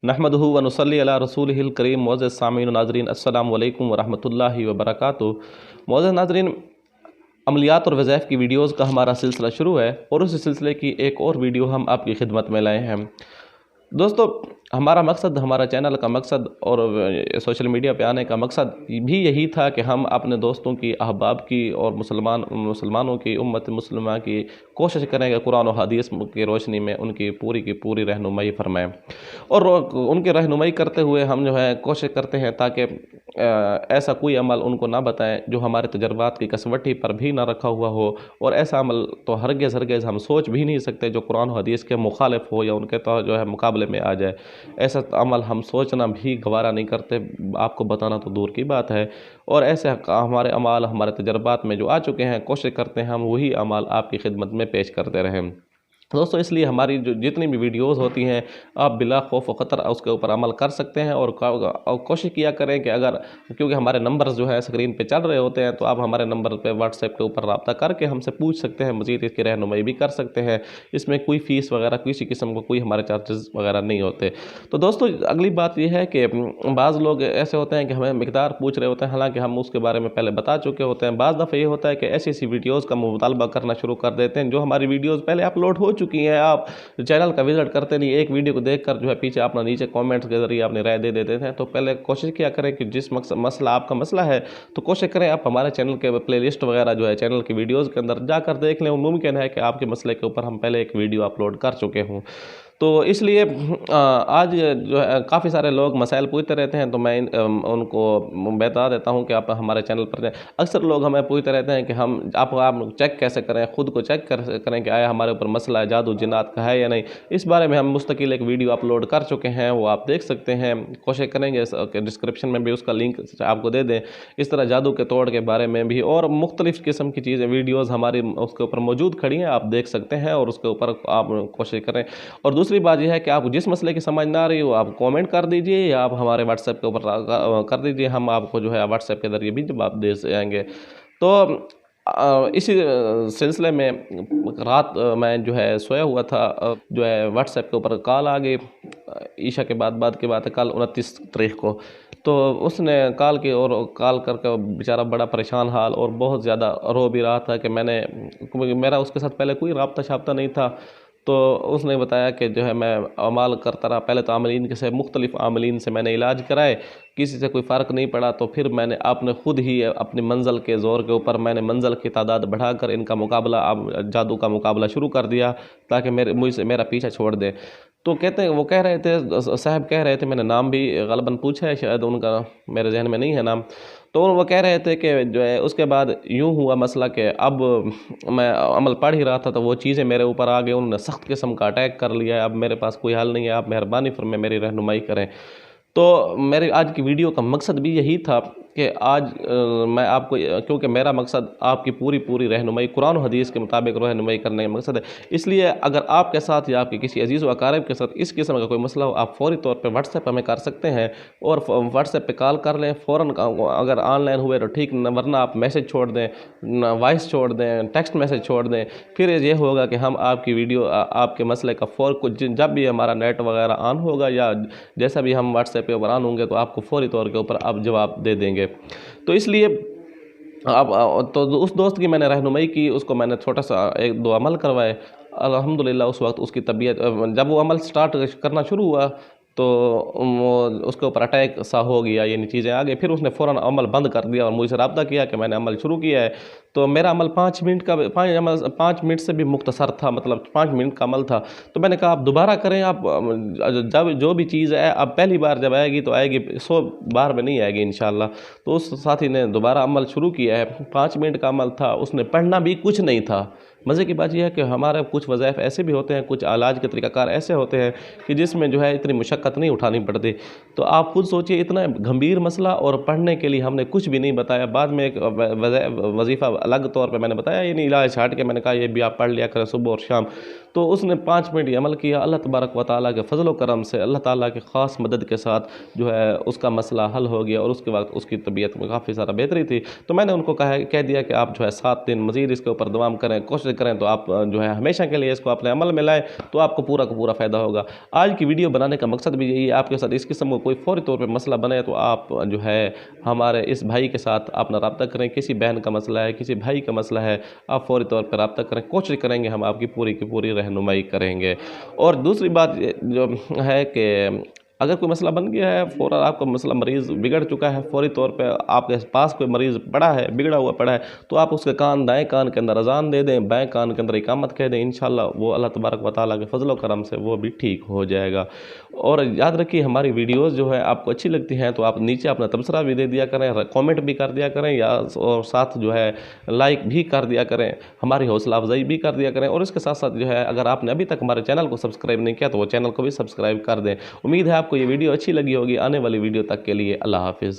नहमदुहु व नुसल्ली अला रसूलिहिल करीम। मोअज़्ज़ज़ सामीन नाज़रीन, अस्सलामु अलैकुम व रहमतुल्लाहि व बरकातुहू। मोअज़्ज़ज़ नाज़रीन, अमलियात और वज़ाइफ की वीडियोज़ का हमारा सिलसिला शुरू है और उस सिलसिले की एक और वीडियो हम आपकी खिदमत में लाए हैं। दोस्तों, हमारा मकसद, हमारा चैनल का मकसद और सोशल मीडिया पे आने का मकसद भी यही था कि हम अपने दोस्तों की, अहबाब की और मुसलमानों की, उम्मत मुस्लिमा की कोशिश करें कि कुरान और हदीस की रोशनी में उनकी पूरी की पूरी रहनुमाई फरमाएं। और उनकी रहनुमाई करते हुए हम जो है कोशिश करते हैं ताकि ऐसा कोई अमल उनको ना बताएं जो हमारे तजर्बात की कसवटी पर भी ना रखा हुआ हो, और ऐसा अमल तो हरगिज़ हम सोच भी नहीं सकते जो कुरान और हदीस के मुखालिफ हो या उनके तो जो है मुकाबले में आ जाए। ऐसा अमल हम सोचना भी गवारा नहीं करते, आपको बताना तो दूर की बात है। और ऐसे हमारे अमाल, हमारे तजर्बात में जो आ चुके हैं, कोशिश करते हैं हम वही अमाल आपकी खिदमत में पेश करते रहें। दोस्तों, इसलिए हमारी जो जितनी भी वीडियोस होती हैं, आप बिला खौफ व ख़तर उसके ऊपर अमल कर सकते हैं। और कोशिश किया करें कि अगर, क्योंकि हमारे नंबर्स जो है स्क्रीन पे चल रहे होते हैं, तो आप हमारे नंबर पे व्हाट्सएप के ऊपर रब्ता करके हमसे पूछ सकते हैं, मज़ीद इसकी रहनुमाई भी कर सकते हैं। इसमें कोई फ़ीस वगैरह, किसी किस्म का कोई हमारे चार्जेस वगैरह नहीं होते। तो दोस्तों, अगली बात यह है कि बाज़ लोग ऐसे होते हैं कि हमें मिकदार पूछ रहे होते हैं, हालाँकि हम उसके बारे में पहले बता चुके होते हैं। बाज़ दफ़ा ये होता है कि ऐसी ऐसी वीडियोज़ का मुतालबा करना शुरू कर देते हैं जो हमारी वीडियोज़ पहले अपलोड हो चुकी हैं। आप चैनल का विजिट करते नहीं, एक वीडियो को देखकर जो है पीछे अपना नीचे कमेंट्स के जरिए अपनी राय दे देते हैं। तो पहले कोशिश किया करें कि जिस मसला आपका मसला है, तो कोशिश करें आप हमारे चैनल के प्लेलिस्ट वगैरह जो है चैनल की वीडियोज़ के अंदर जाकर देख लें। मुमकिन है कि आपके मसले के ऊपर हम पहले एक वीडियो अपलोड कर चुके हों। तो इसलिए आज जो है काफ़ी सारे लोग मसाइल पूछते रहते हैं, तो मैं उनको बता देता हूं कि आप हमारे चैनल पर जाएं। अक्सर लोग हमें पूछते रहते हैं कि आप चेक कैसे करें, ख़ुद को चेक करें कि आया हमारे ऊपर मसला है, जादू जिन्नात का है या नहीं। इस बारे में हम मुस्तकिल एक वीडियो अपलोड कर चुके हैं, वो आप देख सकते हैं। कोशिश करेंगे कि डिस्क्रिप्शन में भी उसका लिंक आपको दे दें। इस तरह जादू के तोड़ के बारे में भी और मुख्तलिफ़ किस्म की चीज़ें, वीडियोज़ हमारी उसके ऊपर मौजूद खड़ी हैं, आप देख सकते हैं और उसके ऊपर आप कोशिश करें। और दूसरी बात यह है कि आप जिस मसले की समझ ना आ रही हो, आप कमेंट कर दीजिए या आप हमारे व्हाट्सएप के ऊपर कर दीजिए, हम आपको जो है व्हाट्सएप के ज़रिए भी जवाब दे जाएंगे। तो इसी सिलसिले में रात मैं जो है सोया हुआ था, जो है व्हाट्सएप के ऊपर कॉल आ गई। ईशा के बाद की बात है, कल 29 तारीख को। तो उसने कॉल की और कॉल करके बेचारा बड़ा परेशान हाल और बहुत ज़्यादा रो भी रहा था कि मेरा उसके साथ पहले कोई राब्ता शाब्ता नहीं था। तो उसने बताया कि जो है मैं अमाल करता रहा, पहले तो आमलीन के से मुख्तलिफ़ आमलीन से मैंने इलाज कराए, किसी से कोई फ़र्क नहीं पड़ा। तो फिर मैंने आपने ख़ुद ही अपनी मंज़ल के ज़ोर के ऊपर मैंने मंज़ल की तादाद बढ़ाकर इनका मुकाबला, जादू का मुकाबला शुरू कर दिया ताकि मुझसे मेरा पीछा छोड़ दे। तो कहते हैं, वो कह रहे थे, साहब कह रहे थे, मैंने नाम भी ग़लबन पूछा है, शायद उनका मेरे जहन में नहीं है नाम। तो वो कह रहे थे कि जो है उसके बाद यूँ हुआ मसला कि अब मैं अमल पढ़ ही रहा था तो वो चीज़ें मेरे ऊपर आ गई, उन्होंने सख्त किस्म का अटैक कर लिया है। अब मेरे पास कोई हल नहीं है, आप मेहरबानी फरमाएं मेरी रहनुमाई करें। तो मेरे आज की वीडियो का मकसद भी यही था कि आज मैं आपको, क्योंकि मेरा मकसद आपकी पूरी रहनुमाई कुरान और हदीस के मुताबिक रहनुमाई करने का मकसद है, इसलिए अगर आपके साथ या आपके किसी अजीज़ व अकारिब के साथ इस किस्म का कोई मसला हो, आप फौरी तौर पे व्हाट्सएप हमें कर सकते हैं और व्हाट्सएप पे कॉल कर लें फ़ौरन। अगर ऑनलाइन हुए तो ठीक, वरना आप मैसेज छोड़ दें, वॉइस छोड़ दें, टेक्स्ट मैसेज छोड़ दें। फिर ये होगा कि हम आपकी वीडियो, आपके मसले का जब भी हमारा नेट वगैरह ऑन होगा या जैसा भी हम व्हाट्सएप पे आन होंगे, तो आपको फौरी तौर के ऊपर आप जवाब दे देंगे। तो इसलिए अब तो उस दोस्त की मैंने रहनुमाई की, उसको मैंने छोटा सा 1-2 अमल करवाए। अल्हम्दुलिल्लाह उस वक्त उसकी तबीयत, जब वो अमल स्टार्ट करना शुरू हुआ तो वो उसके ऊपर अटैक सा हो गया, ये चीज़ें आ गई। फिर उसने फ़ौरन अमल बंद कर दिया और मुझसे रब्ता किया कि मैंने अमल शुरू किया है। तो मेरा अमल 5 मिनट से भी मुख्तसर था, मतलब 5 मिनट का अमल था। तो मैंने कहा आप दोबारा करें, आप जब जो भी चीज़ है, अब पहली बार जब आएगी तो आएगी, 100 बार में नहीं आएगी इंशाअल्लाह। तो उस साथी ने दोबारा अमल शुरू किया है। 5 मिनट का अमल था, उसने पढ़ना भी कुछ नहीं था। मज़े की बात यह है कि हमारे कुछ वज़ाइफ ऐसे भी होते हैं, कुछ इलाज के तरीक़ाकार ऐसे होते हैं कि जिसमें जो है इतनी मुशक्क़त नहीं उठानी पड़ती। तो आप खुद सोचिए, इतना गंभीर मसला और पढ़ने के लिए हमने कुछ भी नहीं बताया। बाद में एक वजीफ़ा अलग तौर पे मैंने बताया, ये नहीं इलाज छाट के मैंने कहा ये भी आप पढ़ लिया करें सुबह और शाम। तो उसने 5 मिनट ये अमल किया। अल्लाह तबारक व तआला के फजल व करम से अल्लाह ताला के ख़ास मदद के साथ जो है उसका मसला हल हो गया और उसके बाद उसकी तबीयत में काफ़ी सारा बेहतरी थी। तो मैंने उनको कह दिया कि आप जो है 7 दिन मज़ीद इसके ऊपर दवाम करें, कोशिश करें तो आप जो है हमेशा के लिए इसको अपने अमल में लाएँ, तो आपको पूरा का पूरा फ़ायदा होगा। आज की वीडियो बनाने का मकसद भी यही है, आपके साथ इस किस्म का कोई फ़ौरी तौर पर मसला बने तो आप जो है हमारे इस भाई के साथ अपना रब्ता करें। किसी बहन का मसला है, किसी भाई का मसला है, आप फ़ौरी तौर पर रब्ता करें, कोशिश करेंगे हम आपकी पूरी की पूरी रहनुमाई करेंगे। और दूसरी बात जो है कि अगर कोई मसला बन गया है, फ़ौरन आपका मसला मरीज़ बिगड़ चुका है, फ़ौरी तौर पे आपके पास कोई मरीज़ पड़ा है, बिगड़ा हुआ पड़ा है, तो आप उसके दाएं कान के अंदर अज़ान दे दें, बाएं कान के अंदर इकामत कह दें। इंशाअल्लाह वो अल्लाह तबारक व तआला के फजल व करम से वो भी ठीक हो जाएगा। और याद रखिए हमारी वीडियोज़ जो है आपको अच्छी लगती हैं तो आप नीचे अपना तबसरा भी दे दिया करें, कॉमेंट भी कर दिया करें, या और साथ जो है लाइक भी कर दिया करें, हमारी हौसला अफजाई भी कर दिया करें। और इसके साथ साथ जो है अगर आपने अभी तक हमारे चैनल को सब्सक्राइब नहीं किया तो वो चैनल को भी सब्सक्राइब कर दें। उम्मीद है आपको ये वीडियो अच्छी लगी होगी। आने वाली वीडियो तक के लिए अल्लाह हाफिज़।